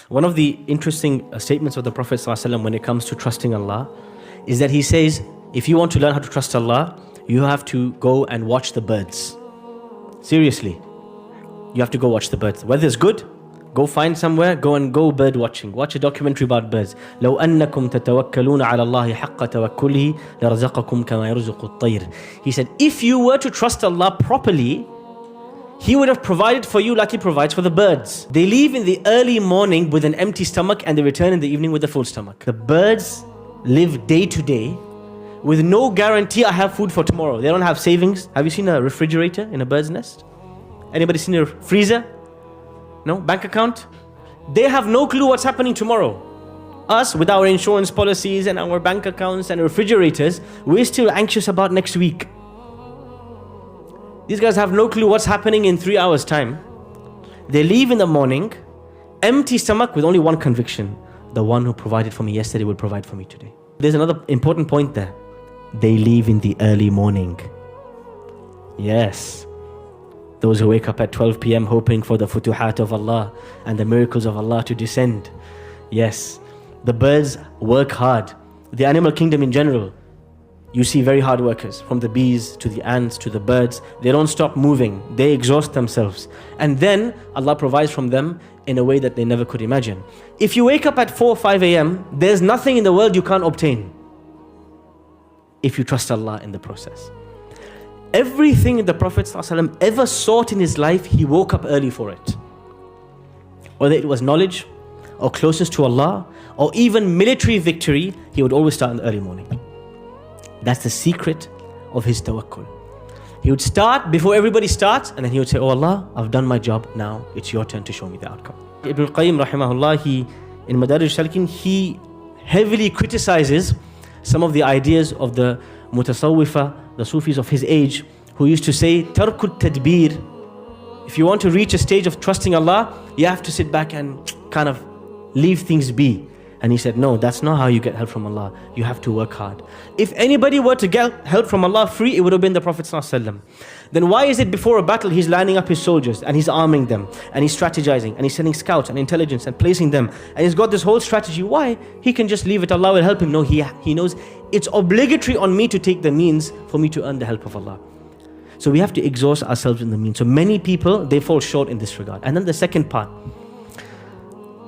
One of the interesting statements of the Prophet ﷺ when it comes to trusting Allah is that he says, if you want to learn how to trust Allah, you have to go and watch the birds. Seriously, you have to go watch the birds. Weather's good, go find somewhere, go bird watching. Watch a documentary about birds. لو أنكم تتوكلون على الله حق توكله لرزقكم كما يرزق الطير. He said, if you were to trust Allah properly, He would have provided for you like He provides for the birds. They leave in the early morning with an empty stomach and they return in the evening with a full stomach. The birds live day to day with no guarantee I have food for tomorrow. They don't have savings. Have you seen a refrigerator in a bird's nest? Anybody seen a freezer? No? Bank account? They have no clue what's happening tomorrow. Us, with our insurance policies and our bank accounts and refrigerators, we're still anxious about next week. These guys have no clue what's happening in 3 hours' time. They leave in the morning, empty stomach with only one conviction. The one who provided for me yesterday will provide for me today. There's another important point there. They leave in the early morning. Yes. Those who wake up at 12 p.m. hoping for the futuhat of Allah and the miracles of Allah to descend. Yes. The birds work hard. The animal kingdom in general. You see very hard workers, from the bees to the ants to the birds. They don't stop moving. They exhaust themselves. And then Allah provides from them in a way that they never could imagine. If you wake up at 4 or 5 a.m., there's nothing in the world you can't obtain if you trust Allah in the process. Everything the Prophet ﷺ ever sought in his life, he woke up early for it. Whether it was knowledge, or closeness to Allah, or even military victory, he would always start in the early morning. That's the secret of his tawakkul. He would start before everybody starts, and then he would say, oh Allah, I've done my job, now it's your turn to show me the outcome. Ibn al-Qayyim rahimahullah, in Madarij Salikin, he heavily criticizes some of the ideas of the mutasawwifa, the Sufis of his age, who used to say, tarkut tadbir. If you want to reach a stage of trusting Allah, you have to sit back and kind of leave things be. And he said, no, that's not how you get help from Allah. You have to work hard. If anybody were to get help from Allah free, it would have been the Prophet ﷺ. Then why is it before a battle he's lining up his soldiers and he's arming them and he's strategizing and he's sending scouts and intelligence and placing them and he's got this whole strategy? Why? He can just leave it, Allah will help him. No, he knows it's obligatory on me to take the means for me to earn the help of Allah. So we have to exhaust ourselves in the means. So many people, they fall short in this regard. And then the second part,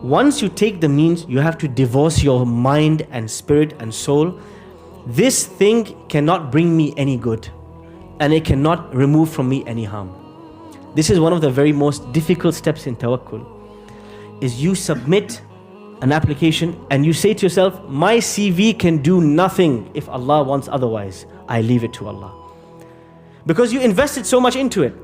once you take the means, you have to divorce your mind and spirit and soul. This thing cannot bring me any good, and it cannot remove from me any harm. This is one of the very most difficult steps in tawakkul, is you submit an application and you say to yourself, my CV can do nothing if Allah wants otherwise. I leave it to Allah. Because you invested so much into it.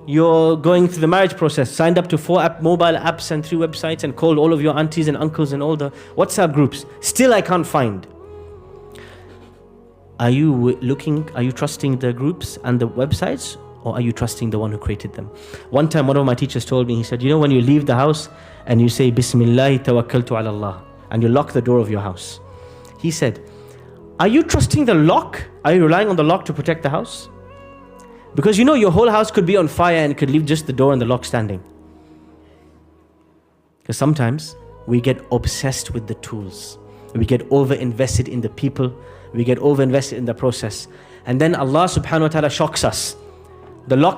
You're going through the marriage process, signed up to 4 mobile apps and 3 websites and called all of your aunties and uncles and all the WhatsApp groups. Still I can't find. Are you trusting the groups and the websites, or are you trusting the one who created them? One time one of my teachers told me, he said, you know when you leave the house and you say, Bismillah tawakkaltu ala Allah, and you lock the door of your house. He said, are you trusting the lock? Are you relying on the lock to protect the house? Because you know your whole house could be on fire and could leave just the door and the lock standing. Because sometimes we get obsessed with the tools. We get over-invested in the people. We get over-invested in the process. And then Allah subhanahu wa ta'ala shocks us. The lock